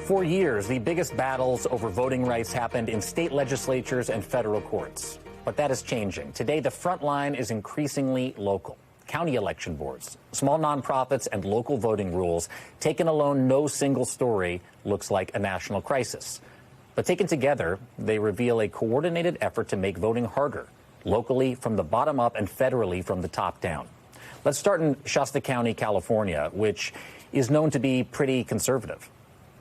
For years, the biggest battles over voting rights happened in state legislatures and federal courts. But that is changing. Today, the front line is increasingly local. County election boards, small nonprofits, and local voting rules. Taken alone, no single story looks like a national crisis. But taken together, they reveal a coordinated effort to make voting harder, locally from the bottom up and federally from the top down. Let's start in Shasta County, California, which is known to be pretty conservative.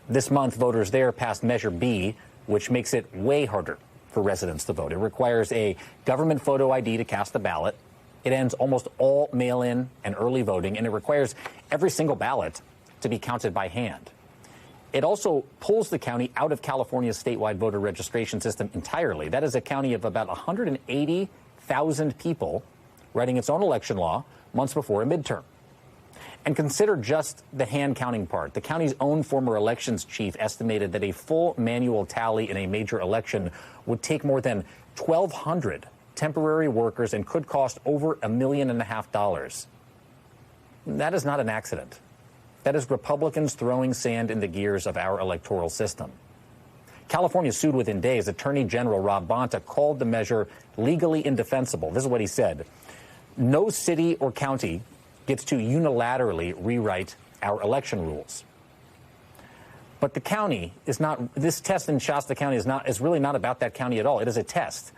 This month, voters there passed Measure B, which makes it way harder for residents to vote. It requires a government photo ID to cast a ballot. It ends almost all mail-in and early voting, and it requires every single ballot to be counted by hand. It also pulls the county out of California's statewide voter registration system entirely. That is a county of about 180,000 people writing its own election law months before a midterm. And consider just the hand counting part. The county's own former elections chief estimated that a full manual tally in a major election would take more than 1,200 temporary workers and could cost over $1.5 million. That is not an accident. That is Republicans throwing sand in the gears of our electoral system. California sued within days. Attorney General Rob Bonta called the measure legally indefensible. This is what he said. No city or county gets to unilaterally rewrite our election rules. But the county is not, this test in Shasta County is really not about that county at all. It is a test.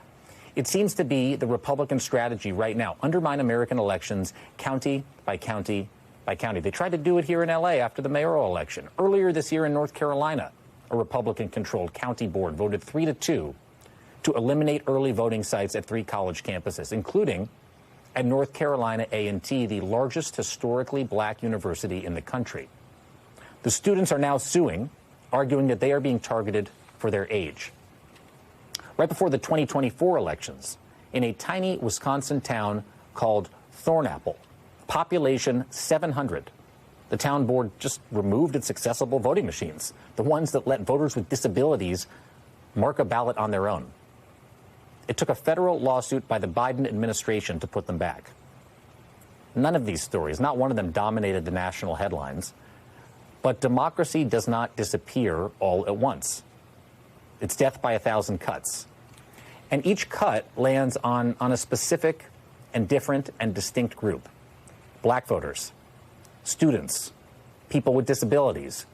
It seems to be the Republican strategy right now. Undermine American elections county by county by county. They tried to do it here in L.A. after the mayoral election. Earlier this year in North Carolina, a Republican-controlled county board voted 3-2 to eliminate early voting sites at 3 college campuses, including at North Carolina A&T, the largest historically black university in the country. The students are now suing, arguing that they are being targeted for their age. Right before the 2024 elections, in a tiny Wisconsin town called Thornapple, population 700, the town board just removed its accessible voting machines, the ones that let voters with disabilities mark a ballot on their own. It took a federal lawsuit by the Biden administration to put them back. None of these stories, not one of them, dominated the national headlines. But democracy does not disappear all at once. It's death by 1,000 cuts. And each cut lands on a specific and different and distinct group. Black voters, students, people with disabilities,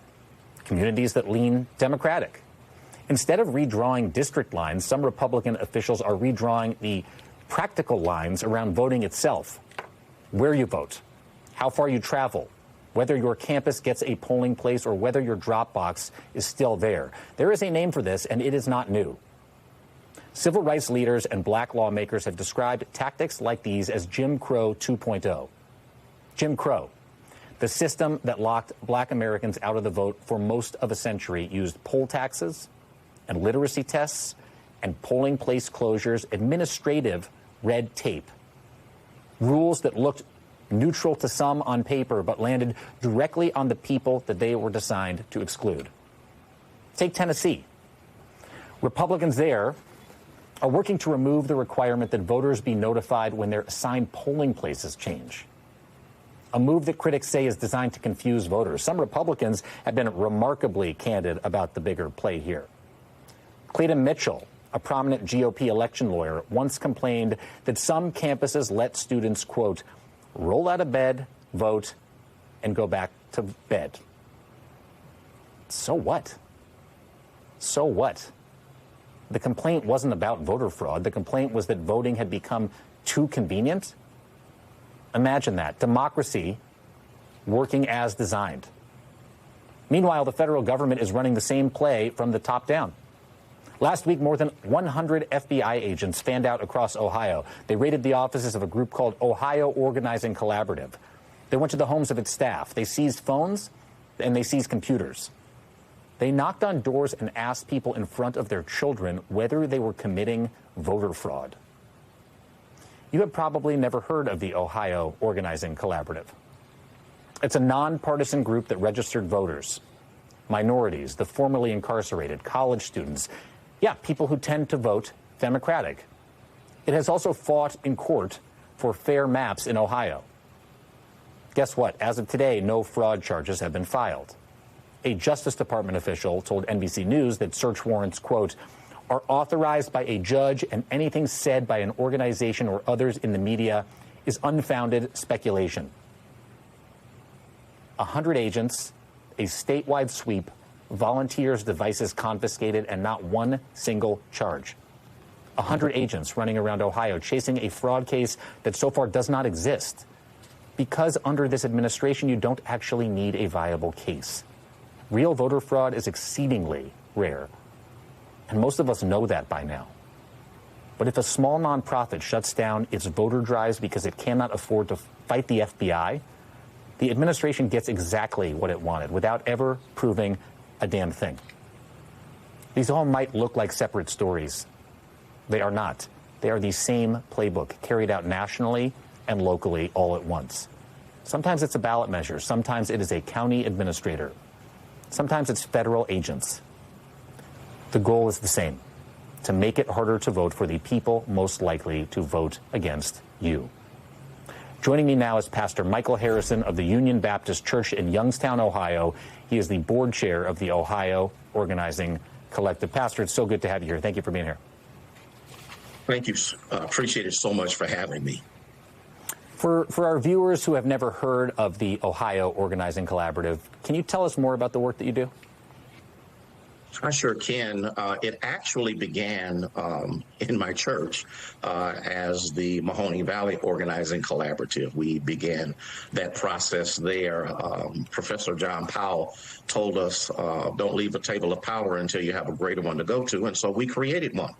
communities that lean Democratic. Instead of redrawing district lines, some Republican officials are redrawing the practical lines around voting itself. Where you vote, how far you travel, whether your campus gets a polling place or whether your drop box is still there. There is a name for this, and it is not new. Civil rights leaders and black lawmakers have described tactics like these as Jim Crow 2.0. Jim Crow, the system that locked black Americans out of the vote for most of a century, used poll taxes and literacy tests and polling place closures, administrative red tape, rules that looked neutral to some on paper but landed directly on the people that they were designed to exclude. Take Tennessee. Republicans there are working to remove the requirement that voters be notified when their assigned polling places change, a move that critics say is designed to confuse voters. Some Republicans have been remarkably candid about the bigger play here. Clayton Mitchell, a prominent GOP election lawyer, once complained that some campuses let students, quote, roll out of bed, vote, and go back to bed. So what? So what? The complaint wasn't about voter fraud. The complaint was that voting had become too convenient. Imagine that. Democracy working as designed. Meanwhile, the federal government is running the same play from the top down. Last week, more than 100 FBI agents fanned out across Ohio. They raided the offices of a group called Ohio Organizing Collaborative. They went to the homes of its staff. They seized phones and they seized computers. They knocked on doors and asked people in front of their children whether they were committing voter fraud. You have probably never heard of the Ohio Organizing Collaborative. It's a nonpartisan group that registered voters, minorities, the formerly incarcerated, college students, people who tend to vote Democratic. It has also fought in court for fair maps in Ohio. Guess what? As of today, no fraud charges have been filed. A Justice Department official told NBC News that search warrants, quote, are authorized by a judge, and anything said by an organization or others in the media is unfounded speculation. 100 agents, a statewide sweep, volunteers' devices confiscated, and not one single charge. 100 agents running around Ohio chasing a fraud case that so far does not exist. Because under this administration, you don't actually need a viable case. Real voter fraud is exceedingly rare. And most of us know that by now. But if a small nonprofit shuts down its voter drives because it cannot afford to fight the FBI, the administration gets exactly what it wanted without ever proving a damn thing. These all might look like separate stories. They are not. They are the same playbook carried out nationally and locally all at once. Sometimes it's a ballot measure. Sometimes it is a county administrator. Sometimes it's federal agents. The goal is the same: to make it harder to vote for the people most likely to vote against you. Joining me now is Pastor Michael Harrison of the Union Baptist Church in Youngstown, Ohio. He is the board chair of the Ohio Organizing Collective. Pastor, it's so good to have you here. Thank you for being here. Thank you. Appreciate it so much for having me. For our viewers who have never heard of the Ohio Organizing Collaborative, can you tell us more about the work that you do? I sure can. It actually began in my church as the Mahoning Valley Organizing Collaborative. We began that process there. Professor John Powell told us, don't leave a table of power until you have a greater one to go to. And so we created one.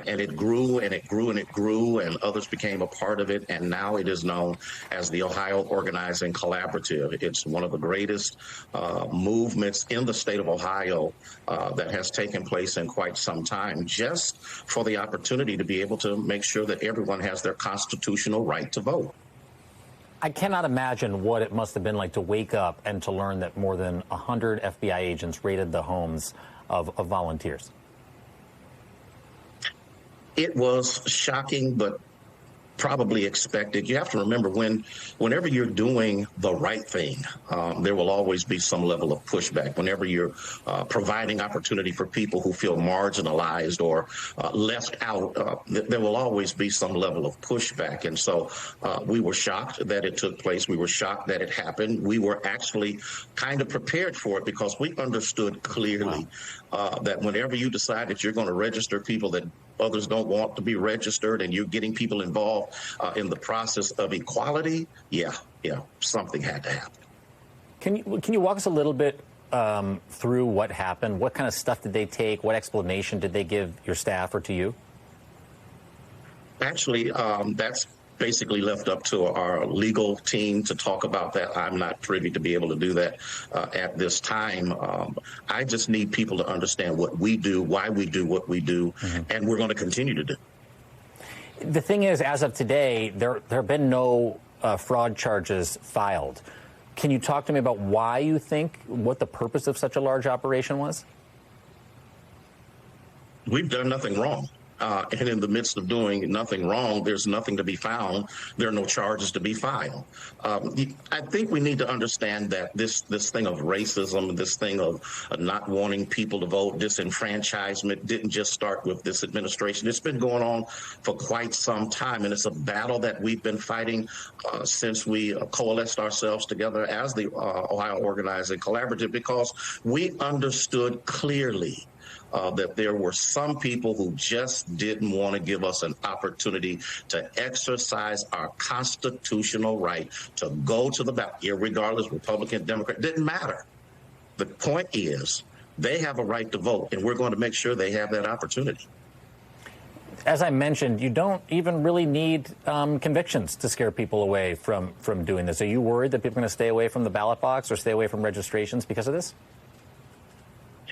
And it grew and it grew and it grew, and others became a part of it. And now it is known as the Ohio Organizing Collaborative. It's one of the greatest movements in the state of Ohio that has taken place in quite some time, just for the opportunity to be able to make sure that everyone has their constitutional right to vote. I cannot imagine what it must have been like to wake up and to learn that more than 100 FBI agents raided the homes of volunteers. It was shocking, but probably expected. You have to remember, whenever you're doing the right thing, there will always be some level of pushback. Whenever you're providing opportunity for people who feel marginalized or left out, there will always be some level of pushback. And so we were shocked that it took place. We were shocked that it happened. We were actually kind of prepared for it because we understood clearly that whenever you decide that you're going to register people that others don't want to be registered, and you're getting people involved in the process of equality, something had to happen. Can you walk us a little bit through what happened? What kind of stuff did they take? What explanation did they give your staff or to you? Actually, that's basically left up to our legal team to talk about that. I'm not privy to be able to do that at this time. I just need people to understand what we do, why we do what we do, and we're going to continue to do. The thing is, as of today, there have been no fraud charges filed. Can you talk to me about why you think, what the purpose of such a large operation was? We've done nothing wrong. And in the midst of doing nothing wrong, there's nothing to be found. There are no charges to be filed. I think we need to understand that this thing of racism, this thing of not wanting people to vote, disenfranchisement didn't just start with this administration. It's been going on for quite some time, and it's a battle that we've been fighting since we coalesced ourselves together as the Ohio Organizing Collaborative, because we understood clearly that there were some people who just didn't want to give us an opportunity to exercise our constitutional right to go to the ballot, irregardless, Republican, Democrat, didn't matter. The point is, they have a right to vote, and we're going to make sure they have that opportunity. As I mentioned, you don't even really need convictions to scare people away from doing this. Are you worried that people are going to stay away from the ballot box or stay away from registrations because of this?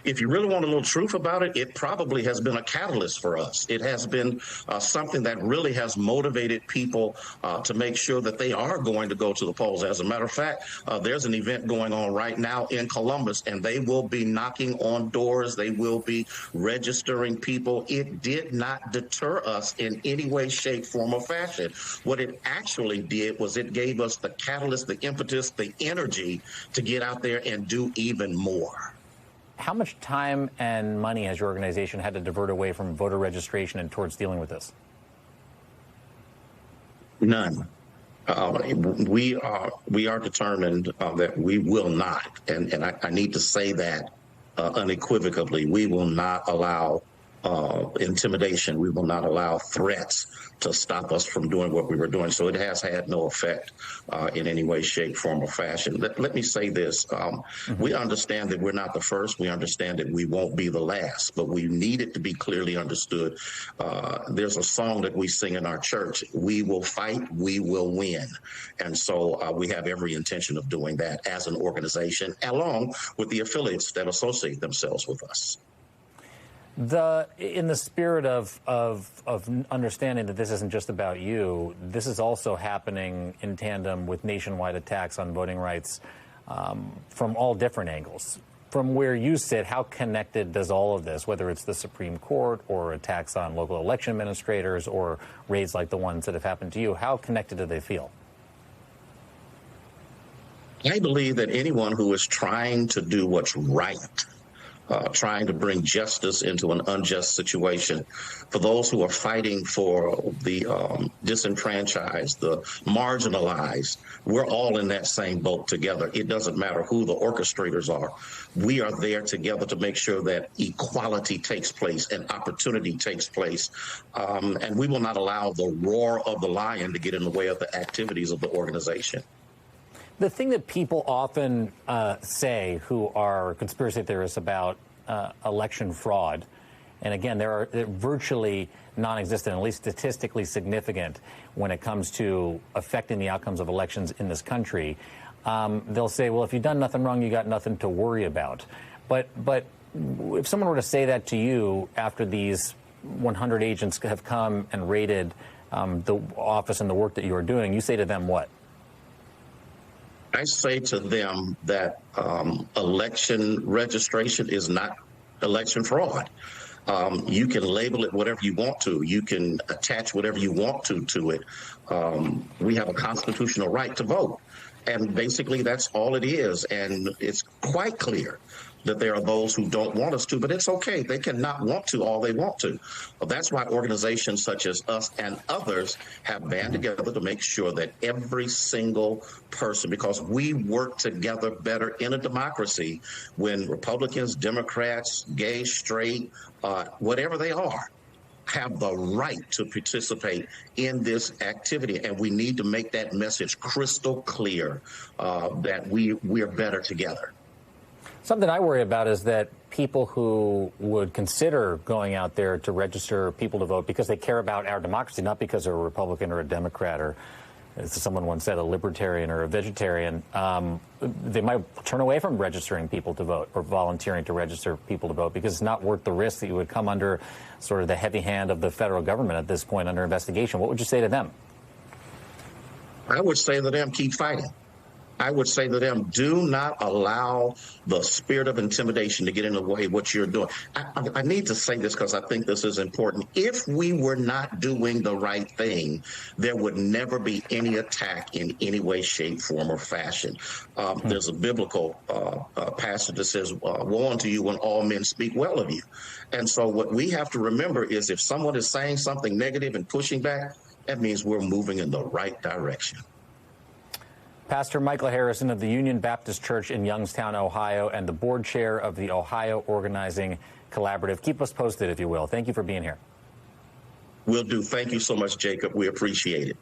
if you really want a little truth about it, it probably has been a catalyst for us. It has been something that really has motivated people to make sure that they are going to go to the polls. As a matter of fact, there's an event going on right now in Columbus, and they will be knocking on doors. They will be registering people. It did not deter us in any way, shape, form, or fashion. What it actually did was it gave us the catalyst, the impetus, the energy to get out there and do even more. How much time and money has your organization had to divert away from voter registration and towards dealing with this? None. We are determined that we will not, and I need to say that unequivocally, we will not allow intimidation. We will not allow threats to stop us from doing what we were doing. So it has had no effect in any way, shape, form, or fashion. Let me say this. We understand that we're not the first. We understand that we won't be the last, but we need it to be clearly understood. There's a song that we sing in our church: we will fight, we will win. And so we have every intention of doing that as an organization, along with the affiliates that associate themselves with us. In the spirit of understanding that this isn't just about you, this is also happening in tandem with nationwide attacks on voting rights from all different angles. From where you sit, how connected does all of this, whether it's the Supreme Court or attacks on local election administrators or raids like the ones that have happened to you, how connected do they feel? I believe that anyone who is trying to do what's right, trying to bring justice into an unjust situation, for those who are fighting for the disenfranchised, the marginalized, we're all in that same boat together. It doesn't matter who the orchestrators are. We are there together to make sure that equality takes place and opportunity takes place. And we will not allow the roar of the lion to get in the way of the activities of the organization. The thing that people often say who are conspiracy theorists about election fraud, and again, they're virtually non-existent, at least statistically significant when it comes to affecting the outcomes of elections in this country, they'll say, well, if you've done nothing wrong, you got nothing to worry about. But if someone were to say that to you after these 100 agents have come and raided the office and the work that you are doing, you say to them what? I say to them that election registration is not election fraud. You can label it whatever you want to. You can attach whatever you want to it. We have a constitutional right to vote. And basically, that's all it is. And it's quite clear that there are those who don't want us to, but it's okay. They cannot want to all they want to. That's why organizations such as us and others have banded together to make sure that every single person, because we work together better in a democracy when Republicans, Democrats, gay, straight, whatever they are, have the right to participate in this activity. And we need to make that message crystal clear that we are better together. Something I worry about is that people who would consider going out there to register people to vote because they care about our democracy, not because they're a Republican or a Democrat or, as someone once said, a libertarian or a vegetarian, they might turn away from registering people to vote or volunteering to register people to vote because it's not worth the risk that you would come under sort of the heavy hand of the federal government at this point under investigation. What would you say to them? I would say to them, keep fighting. I would say to them, do not allow the spirit of intimidation to get in the way of what you're doing. I need to say this because I think this is important. If we were not doing the right thing, there would never be any attack in any way, shape, form, or fashion. There's a biblical passage that says, woe unto you when all men speak well of you. And so what we have to remember is if someone is saying something negative and pushing back, that means we're moving in the right direction. Pastor Michael Harrison of the Union Baptist Church in Youngstown, Ohio, and the board chair of the Ohio Organizing Collaborative. Keep us posted, if you will. Thank you for being here. Will do. Thank you so much, Jacob. We appreciate it.